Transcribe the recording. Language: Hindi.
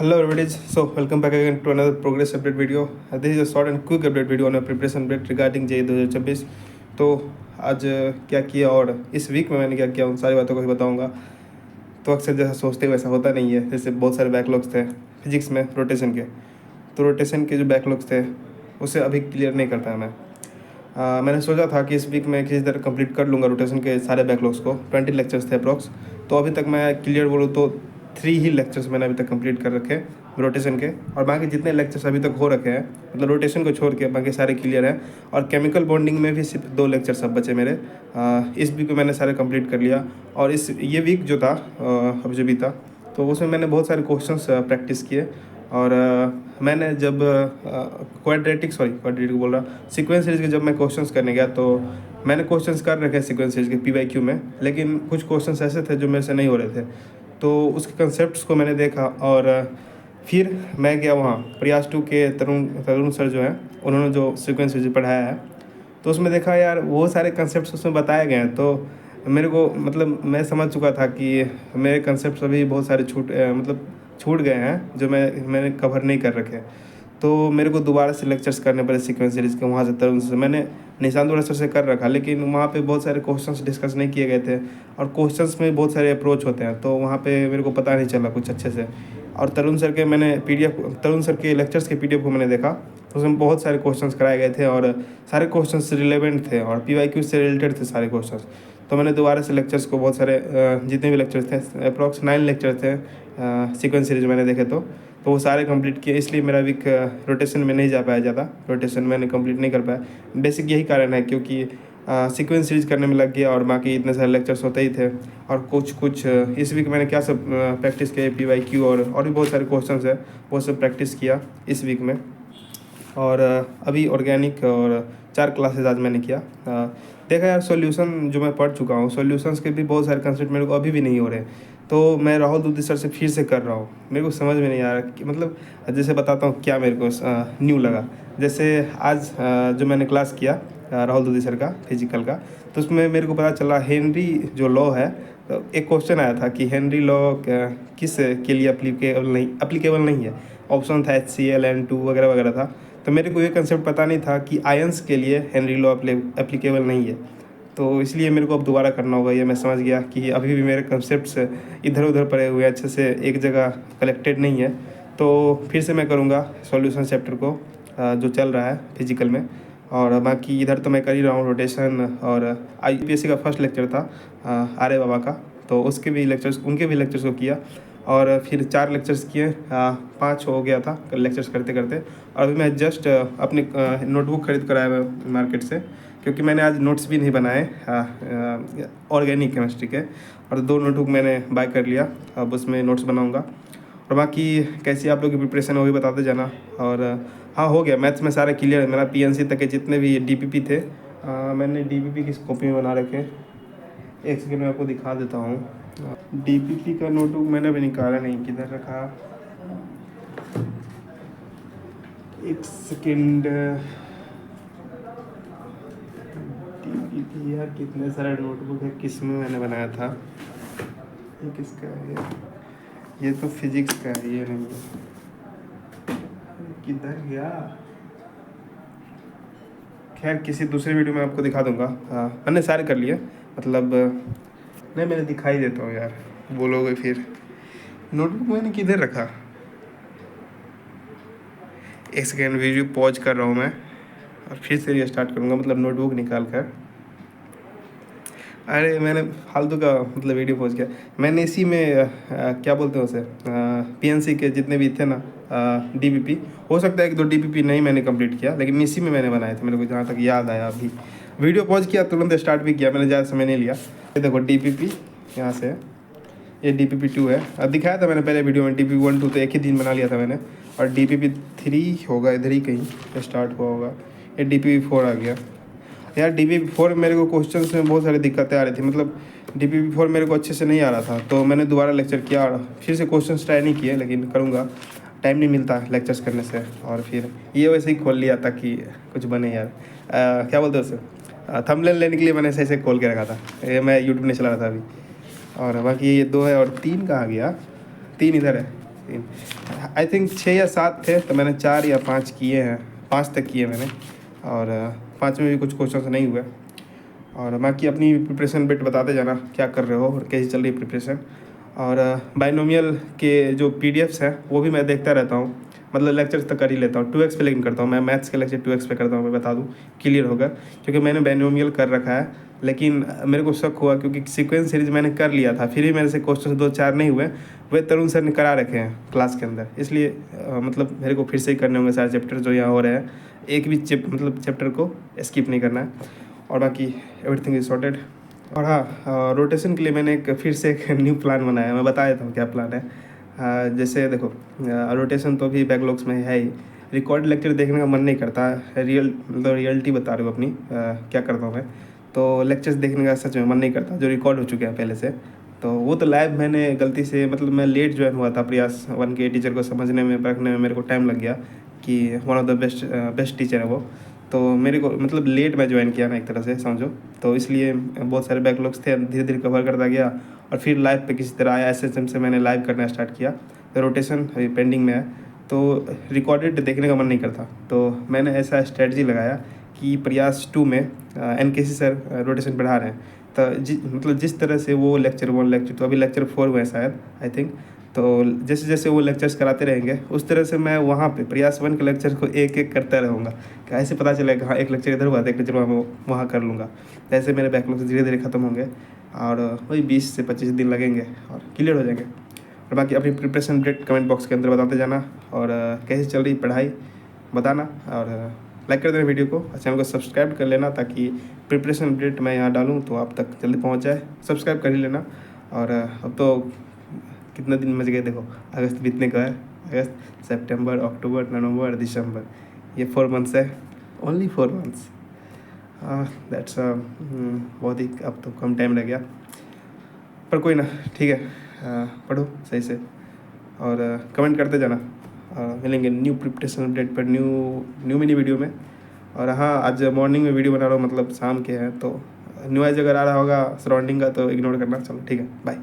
Hello everybody, so welcome back again to another progress update video. This is a short and quick update video on a preparation update regarding JEE 2026. तो आज क्या किया और इस वीक में मैंने क्या किया उन सारी बातों को ही बताऊंगा। तो अक्सर जैसा सोचते वैसा होता नहीं है। जैसे बहुत सारे बैकलॉग्स थे फिजिक्स में रोटेशन के, तो रोटेशन के जो बैकलॉग्स थे उसे अभी क्लियर नहीं कर पाया मैं। मैंने सोचा था कि इस वीक में किसी तरह कंप्लीट कर लूँगा रोटेशन के सारे बैकलॉग्स को। 20 लेक्चर्स थे अप्रॉक्स, तो अभी तक मैं क्लियर बोलूँ तो 3 ही लेक्चर्स मैंने अभी तक कंप्लीट कर रखे रोटेशन के, और बाकी जितने लेक्चर्स अभी तक हो रखे हैं मतलब रोटेशन को छोड़ के बाकी सारे क्लियर हैं। और केमिकल बॉन्डिंग में भी सिर्फ 2 लेक्चर्स अब बचे मेरे। इस वीक में मैंने सारे कंप्लीट कर लिया। और ये वीक जो था अब जो भी था, तो उसमें मैंने बहुत सारे क्वेश्चंस प्रैक्टिस किए। और मैंने जब क्वाड्रेटिक बोल रहा सीक्वेंस सीरीज़ के जब मैं क्वेश्चंस करने गया, तो मैंने क्वेश्चंस कर रखे सीक्वेंस सीरीज़ के PYQ में, लेकिन कुछ क्वेश्चंस ऐसे थे जो मेरे से नहीं हो रहे थे। तो उसके कंसेप्ट्स को मैंने देखा और फिर मैं गया वहाँ प्रयास 2 के तरुण सर जो हैं, उन्होंने जो सीक्वेंस सीरीज पढ़ाया है, तो उसमें देखा यार वो सारे कंसेप्ट्स उसमें बताए गए हैं। तो मेरे को मतलब मैं समझ चुका था कि मेरे कंसेप्ट्स अभी बहुत सारे छूट गए हैं जो मैंने कवर नहीं कर रखे। तो मेरे को दोबारा से लेक्चर्स करने पड़े सीक्वेंस सीरीज़ के। वहाँ से तरुण से मैंने निशांत दुरा सर से कर रखा, लेकिन वहाँ पे बहुत सारे क्वेश्चंस डिस्कस नहीं किए गए थे, और क्वेश्चंस में बहुत सारे अप्रोच होते हैं, तो वहाँ पे मेरे को पता नहीं चला कुछ अच्छे से। और तरुण सर के लेक्चर्स के PDF को मैंने देखा, तो उसमें बहुत सारे क्वेश्चंस कराए गए थे और सारे क्वेश्चंस रिलेवेंट थे और PYQ से रिलेटेड थे सारे क्वेश्चंस। तो मैंने दोबारा से लेक्चर्स को बहुत सारे जितने भी लेक्चर्स थे अप्रॉक्स 9 लेक्चर थे सीक्वेंस सीरीज मैंने देखे, तो वो सारे कंप्लीट किए। इसलिए मेरा वीक रोटेशन में नहीं जा पाया ज़्यादा, रोटेशन मैंने कंप्लीट नहीं कर पाया। बेसिक यही कारण है क्योंकि सीक्वेंस सीरीज करने में लग गया और बाकी इतने सारे लेक्चर्स होते ही थे। और कुछ इस वीक मैंने क्या सब प्रैक्टिस किया PYQ और भी बहुत सारे क्वेश्चंस है, वो सब प्रैक्टिस किया इस वीक में। और अभी ऑर्गेनिक और 4 क्लासेस आज मैंने किया। देखा यार सॉल्यूशन जो मैं पढ़ चुका हूँ, सॉल्यूशंस के भी बहुत सारे कंसेप्ट मेरे को अभी भी नहीं हो रहे, तो मैं राहुल दूधी सर से फिर से कर रहा हूँ। मेरे को समझ में नहीं आ रहा कि मतलब जैसे बताता हूँ क्या मेरे को न्यू लगा। जैसे आज जो मैंने क्लास किया राहुल दूधी सर का फिजिकल का, तो उसमें मेरे को पता चला हेनरी जो लॉ है, तो एक क्वेश्चन आया था कि हेनरी लॉ किस के लिए अप्लीकेबल नहीं है। ऑप्शन था HCl N2 वगैरह वगैरह था। तो मेरे को ये कंसेप्ट पता नहीं था कि आयंस के लिए हेनरी लॉ एप्लीकेबल नहीं है। तो इसलिए मेरे को अब दोबारा करना होगा। ये मैं समझ गया कि अभी भी मेरे कंसेप्ट्स इधर उधर पड़े हुए अच्छे से एक जगह कलेक्टेड नहीं है। तो फिर से मैं करूँगा सॉल्यूशन चैप्टर को जो चल रहा है फिजिकल में। और बाकी इधर तो मैं कर ही रहा हूँ रोटेशन। और IUPAC का फर्स्ट लेक्चर था आर्य बाबा का, तो उनके भी लेक्चर्स को किया। और फिर 4 लेक्चर्स किए, 5 हो गया था लेक्चर्स करते करते। और अभी मैं जस्ट अपनी नोटबुक खरीद कर आया मैं मार्केट से, क्योंकि मैंने आज नोट्स भी नहीं बनाए ऑर्गेनिक केमिस्ट्री के, और 2 नोटबुक मैंने बाय कर लिया। अब उसमें नोट्स बनाऊंगा। और बाकी कैसी आप लोग की प्रिपरेशन है वो भी बताते जाना। और हाँ, हो गया मैथ्स में सारा क्लियर है मेरा। PNC तक के जितने भी DPP थे मैंने DPP की कॉपी में बना रखे। एक सेकेंड में आपको दिखा देता हूँ। DPP का नोटबुक मैंने अभी निकाला नहीं, किधर रखा, एक सेकेंड। DPP यार कितने सारे नोटबुक है, किस में मैंने बनाया था, ये किसका है, ये तो फिजिक्स का है, ये नहीं है, किधर गया। खैर किसी दूसरे वीडियो में आपको दिखा दूंगा। मैंने सारे कर लिए, मतलब नहीं मैंने दिखाई देता हूँ यार, बोलोगे फिर। नोटबुक मैंने किधर रखा, एक सेकेंड वीडियो पॉज कर रहा हूँ मैं और फिर से ये स्टार्ट करूँगा, मतलब नोटबुक निकाल कर। अरे मैंने फालतू का मतलब वीडियो पॉज किया। मैंने इसी में क्या बोलते हैं उसे, PNC के जितने भी थे ना DPP, हो सकता है कि 2 DPP नहीं मैंने कंप्लीट किया, लेकिन इसी में मैंने बनाए थे मेरे को जहाँ तक याद आया। अभी वीडियो पॉज किया तुरंत स्टार्ट भी किया, मैंने ज़्यादा समय नहीं लिया। ये देखो DPP यहाँ से, ये DPP 2 है। अब दिखाया था मैंने पहले वीडियो में, DPP 1 2 तो एक ही दिन बना लिया था मैंने। और DPP 3 होगा इधर ही कहीं स्टार्ट हुआ होगा। ये DPP 4 आ गया यार। DPP 4 मेरे को क्वेश्चन में बहुत सारी दिक्कतें आ रही थी, मतलब DPP 4 मेरे को अच्छे से नहीं आ रहा था, तो मैंने दोबारा लेक्चर किया और फिर से क्वेश्चन ट्राई नहीं किए, लेकिन करूँगा, टाइम नहीं मिलता लेक्चर्स करने से। और फिर ये वैसे ही खोल लिया ताकि कुछ बने यार। क्या बोलते हैं उसे, थंबनेल लेने के लिए मैंने सही से खोल के रखा था, ये मैं यूट्यूब नहीं चला रहा था अभी। और बाकी ये 2 है, और 3 कहाँ गया, 3 इधर है, 3 आई थिंक 6 या 7 थे, तो मैंने 4 या 5 किए हैं, 5 तक किए मैंने, और 5 में भी कुछ क्वेश्चन नहीं हुए। और बाकी अपनी प्रिपरेशन बिट बताते जाना, क्या कर रहे हो और कैसी चल रही है प्रिपरेशन। और बाइनोमियल के जो पीडीएफ्स हैं वो भी मैं देखता रहता हूँ, मतलब लेक्चर्स तक कर ही लेता हूँ। 2x पे लेकिन करता हूँ मैं, मैथ्स के लेक्चर 2x पे करता हूँ, मैं बता दूँ क्लियर होगा, क्योंकि मैंने बाइनोमियल कर रखा है। लेकिन मेरे को शक हुआ क्योंकि सीक्वेंस सीरीज मैंने कर लिया था, फिर भी मेरे से क्वेश्चन 2-4 नहीं हुए, वे तरुण सर ने करा रखे हैं क्लास के अंदर, इसलिए मतलब मेरे को फिर से ही करने होंगे सारे चैप्टर जो यहाँ हो रहे हैं। एक भी चैप्टर को स्किप नहीं करना है। और बाकी एवरीथिंग इज सॉर्टेड। और हाँ, रोटेशन के लिए मैंने फिर से एक न्यू प्लान बनाया है, मैं बता देता हूँ क्या प्लान है। जैसे देखो, रोटेशन तो भी बैकलॉग्स में है ही, रिकॉर्ड लेक्चर देखने का मन नहीं करता, मतलब रियलिटी बता रही हूँ अपनी, क्या करता हूँ मैं, तो लेक्चर्स देखने का सच में मन नहीं करता जो रिकॉर्ड हो चुके हैं पहले से। तो वो तो लाइव मैंने गलती से, मतलब मैं लेट ज्वाइन हुआ था प्रयास 1 के टीचर को समझने में, परखने में मेरे को टाइम लग गया कि one of the best teacher है वो। तो मेरे को मतलब लेट में ज्वाइन किया ना एक तरह से समझो, तो इसलिए बहुत सारे बैकलॉग्स थे, धीरे धीरे कवर करता गया। और फिर लाइव पे किसी तरह आया, एसएसएम से मैंने लाइव करना स्टार्ट किया। तो रोटेशन अभी पेंडिंग में है, तो रिकॉर्डेड देखने का मन नहीं करता, तो मैंने ऐसा स्ट्रेटजी लगाया कि प्रयास 2 में एनकेसी सर रोटेशन बढ़ा रहे हैं। तो मतलब जिस तरह से वो लेक्चर 1 लेक्चर, तो अभी लेक्चर 4 हुए हैं शायद, आई थिंक। तो जैसे जैसे वो लेक्चर्स कराते रहेंगे उस तरह से मैं वहाँ पे प्रयास 1 के लेक्चर को एक एक करता रहूँगा, कैसे पता चलेगा हाँ एक लेक्चर इधर हुआ था, एक लेक्चर वहाँ कर लूँगा। तो ऐसे मेरे बैकलॉग धीरे धीरे ख़त्म होंगे, और वही 20 से 25 दिन लगेंगे और क्लियर हो जाएंगे। और बाकी अपनी प्रिपरेशन अपडेट कमेंट बॉक्स के अंदर बताते जाना, और कैसे चल रही पढ़ाई बताना, और लाइक कर देना वीडियो को, चैनल को सब्सक्राइब कर लेना, ताकि प्रिपरेशन अपडेट मैं यहाँ डालूँ तो आप तक जल्दी पहुँच जाए। सब्सक्राइब कर ही लेना। और अब तो कितना दिन बच गए देखो, अगस्त बीतने का है, अगस्त, सितंबर, अक्टूबर, नवंबर, दिसंबर, ये 4 मंथ्स है, ओनली 4 मंथ्स। दैट्स बहुत ही अब तो कम टाइम रह गया, पर कोई ना, ठीक है। पढ़ो सही से और कमेंट करते जाना। मिलेंगे न्यू प्रिपरेशन अपडेट पर न्यू मिनी वीडियो में। और हाँ, आज मॉर्निंग में वीडियो बना रहा हूँ, मतलब शाम के हैं, तो नॉइज़ अगर आ रहा होगा सराउंडिंग का तो इग्नोर करना। चलो ठीक है, बाय।